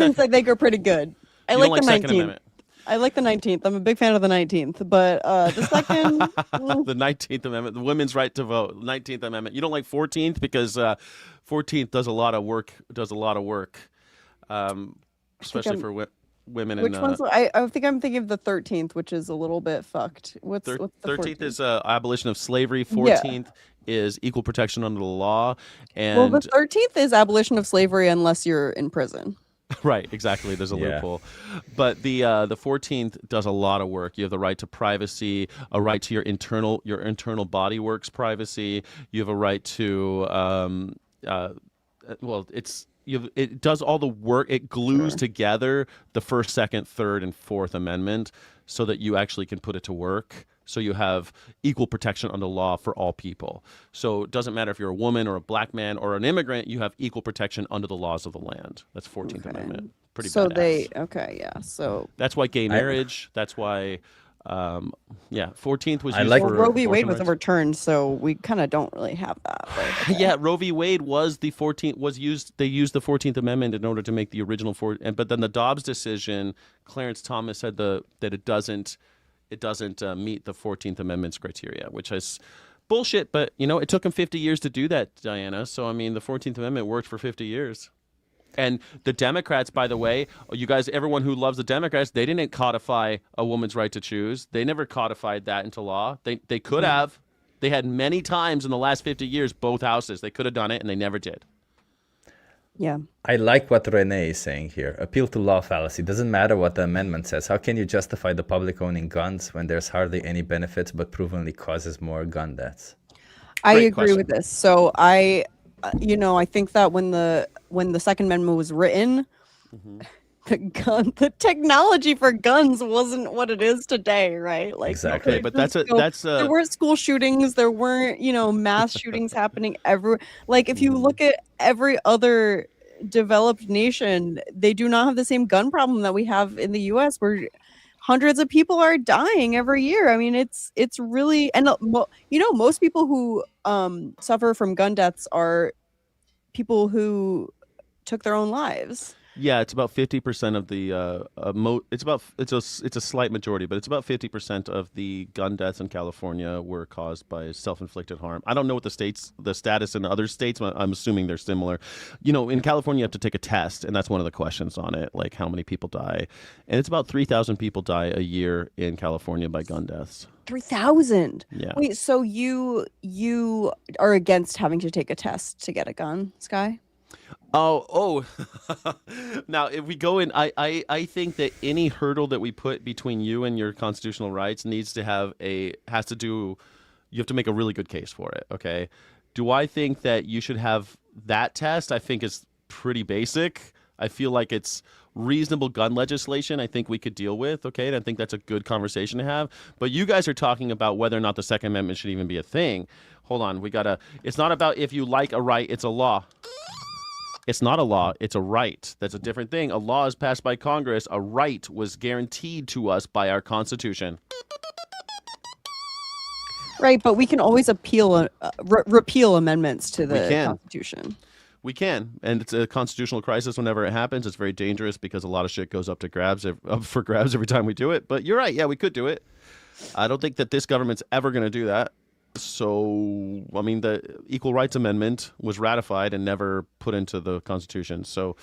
19th I think are pretty good. I You don't like the like Second 19th. Amendment. I like the 19th. I'm a big fan of the 19th, but the second, The 19th Amendment, the women's right to vote, 19th Amendment. You don't like 14th because 14th does a lot of work. Does a lot of work, I think especially for women. And which one's I think I'm thinking of the 13th, which is a little bit fucked. What's the 13th 14th? is abolition of slavery. Yeah. 14th is equal protection under the law, Well, the and 13th is abolition of slavery unless you're in prison. right, exactly. There's a Yeah. loophole, but the 14th does a lot of work. You have the right to privacy, a right to your internal body works privacy. You have a right to well, it does all the work. It glues Sure. together the First, Second, Third, and Fourth Amendment so that you actually can put it to work. So you have equal protection under law for all people. So it doesn't matter if you're a woman or a black man or an immigrant, you have equal protection under the laws of the land. That's 14th Okay. Amendment. Pretty So badass. yeah. So That's why gay I marriage, that's why, yeah, 14th was I used like- well, for Roe v. Wade abortion was rights. overturned, so we kind of don't really have that. But okay. Yeah, Roe v. Wade was the 14th was used. They used the 14th Amendment in order to make the original but then the Dobbs decision, Clarence Thomas said that it doesn't meet the 14th Amendment's criteria, which is bullshit. But it took him 50 years to do that, Diana. So I mean, the 14th Amendment worked for 50 years. And the Democrats, by the way, you guys, everyone who loves the Democrats, they didn't codify a woman's right to choose. They never codified that into law. They could have. They had many times in the last 50 years, both houses. They could have done it, and they never did. Yeah. I like what Renee is saying here. Appeal to law fallacy. Doesn't matter what the amendment says. How can you justify the public owning guns when there's hardly any benefits but provenly causes more gun deaths? I Great agree question. with this. So I think that when the Second Amendment was written, the technology for guns wasn't what it is today, right? Like Exactly. Okay, but there weren't school shootings, there weren't mass shootings happening everywhere. Like if you look at every other developed nation, they do not have the same gun problem that we have in the U.S. where hundreds of people are dying every year. I mean, it's really, and most people who suffer from gun deaths are people who took their own lives. Yeah, it's about 50% of the it's a slight majority, but it's about 50% of the gun deaths in California were caused by self-inflicted harm. I don't know what the status in other states, but I'm assuming they're similar. In California you have to take a test, and that's one of the questions on it, like how many people die. And it's about 3,000 people die a year in California by gun deaths. 3,000. Yeah. Wait, so you are against having to take a test to get a gun, Sky? Oh. Now, if we go in, I think that any hurdle that we put between you and your constitutional rights you have to make a really good case for it, okay? Do I think that you should have that test? I think it's pretty basic. I feel like it's reasonable gun legislation I think we could deal with, okay? And I think that's a good conversation to have. But you guys are talking about whether or not the Second Amendment should even be a thing. Hold on, it's not about if you like a right, it's a law. It's not a law, it's a right. That's a different thing. A law is passed by Congress. A right was guaranteed to us by our Constitution. Right, but we can always repeal amendments to the Constitution. We can, and it's a constitutional crisis whenever it happens. It's very dangerous because a lot of shit goes up for grabs every time we do it. But you're right, yeah, we could do it. I don't think that this government's ever going to do that. So, I mean, the Equal Rights Amendment was ratified and never put into the Constitution. So,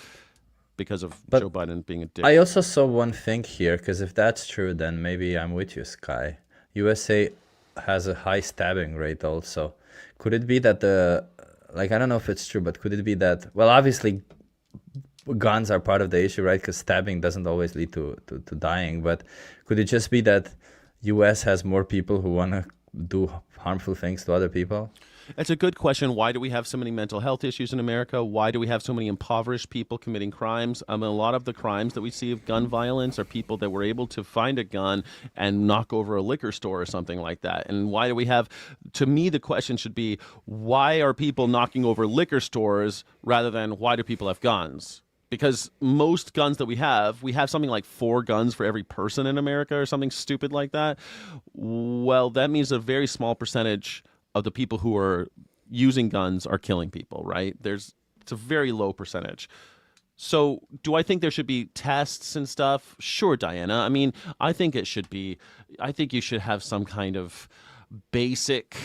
because of Joe Biden being a dick. I also saw one thing here, because if that's true, then maybe I'm with you, Sky. USA has a high stabbing rate also. Could it be that I don't know if it's true, but could it be that, well, obviously guns are part of the issue, right? Because stabbing doesn't always lead to dying. But could it just be that US has more people who want to do harmful things to other people? That's a good question. Why do we have so many mental health issues in America? Why do we have so many impoverished people committing crimes? A lot of the crimes that we see of gun violence are people that were able to find a gun and knock over a liquor store or something like that. And why do we have, to me, the question should be, why are people knocking over liquor stores rather than why do people have guns? Because most guns that we have something like 4 guns for every person in America or something stupid like that. Well, that means a very small percentage of the people who are using guns are killing people, right? It's a very low percentage. So, do I think there should be tests and stuff? Sure, Diana. I mean, I think it should be. I think you should have some kind of basic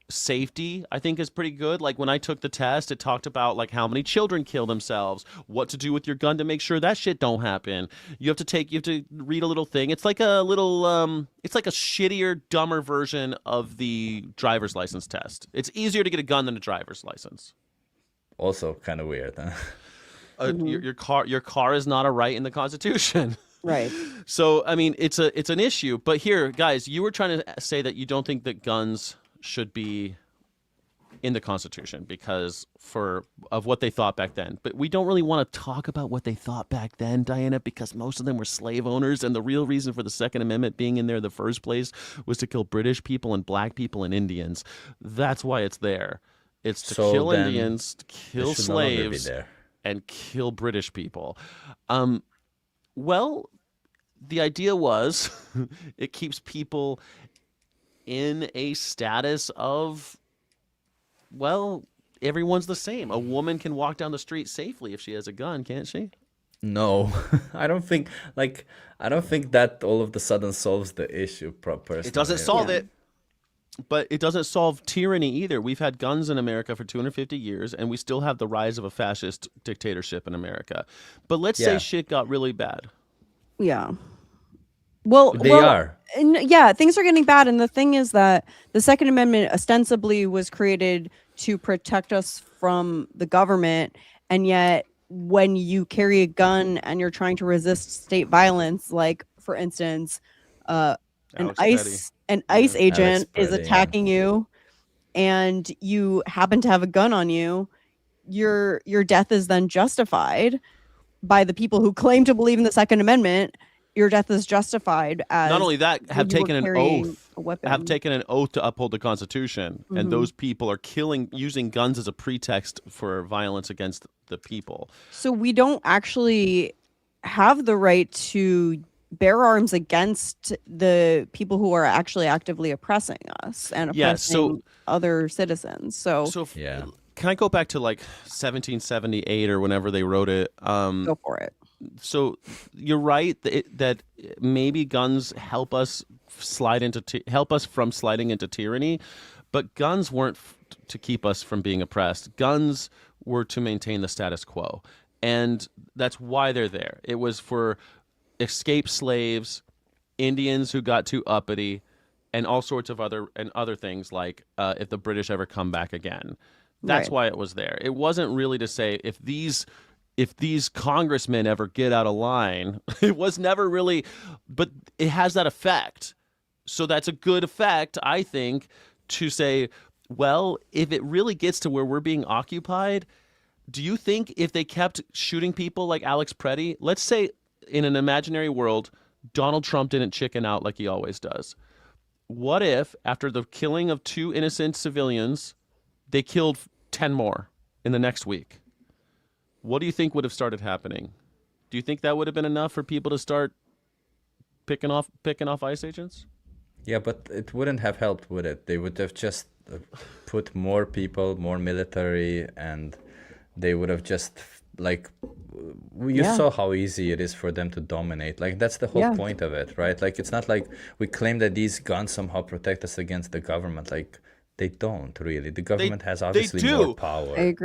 safety. I think is pretty good. Like when I took the test, it talked about like how many children kill themselves, what to do with your gun to make sure that shit don't happen. You have to read a little thing. It's like a little it's like a shittier, dumber version of the driver's license test. It's easier to get a gun than a driver's license. Also kind of weird, huh? Your car is not a right in the Constitution. Right. So I mean, it's an issue. But here, guys, you were trying to say that you don't think that guns should be in the Constitution because of what they thought back then. But we don't really want to talk about what they thought back then, Diana, because most of them were slave owners, and the real reason for the Second Amendment being in there in the first place was to kill British people and black people and Indians. That's why it's there. It's to kill Indians, to kill slaves, and kill British people. Well, the idea was it keeps people in a status of, well, everyone's the same. A woman can walk down the street safely if she has a gun, can't she? No, I don't think that all of the sudden solves the issue personally. It doesn't solve it. But it doesn't solve tyranny either. We've had guns in America for 250 years, and we still have the rise of a fascist dictatorship in America. But let's say shit got really bad. Yeah. Well, they are. Yeah, things are getting bad. And the thing is that the Second Amendment ostensibly was created to protect us from the government. And yet, when you carry a gun and you're trying to resist state violence, like, for instance, an ICE agent is attacking you and you happen to have a gun on you, your death is then justified by the people who claim to believe in the Second Amendment. Your death is justified as not only that, have taken an oath to uphold the Constitution, and those people are using guns as a pretext for violence against the people. So we don't actually have the right to bear arms against the people who are actually actively oppressing us and oppressing other citizens. So can I go back to like 1778 or whenever they wrote it? Go for it. So you're right that maybe guns help us help us from sliding into tyranny, but guns weren't to keep us from being oppressed. Guns were to maintain the status quo, and that's why they're there. It was for escaped slaves, Indians who got too uppity, and all sorts of other things like if the British ever come back again. That's why it was there. It wasn't really to say if these congressmen ever get out of line. It was never really, but it has that effect. So that's a good effect, I think, to say, well, if it really gets to where we're being occupied, do you think if they kept shooting people like Alex Preddy, let's say in an imaginary world, Donald Trump didn't chicken out like he always does. What if after the killing of 2 innocent civilians, they killed 10 more in the next week? What do you think would have started happening? Do you think that would have been enough for people to start picking off ICE agents? Yeah, but it wouldn't have helped, would it? They would have just put more people, more military, and they would have just you saw how easy it is for them to dominate. Like that's the whole point of it, right? Like it's not like we claim that these guns somehow protect us against the government. Like they don't really. The government has obviously more power. I agree.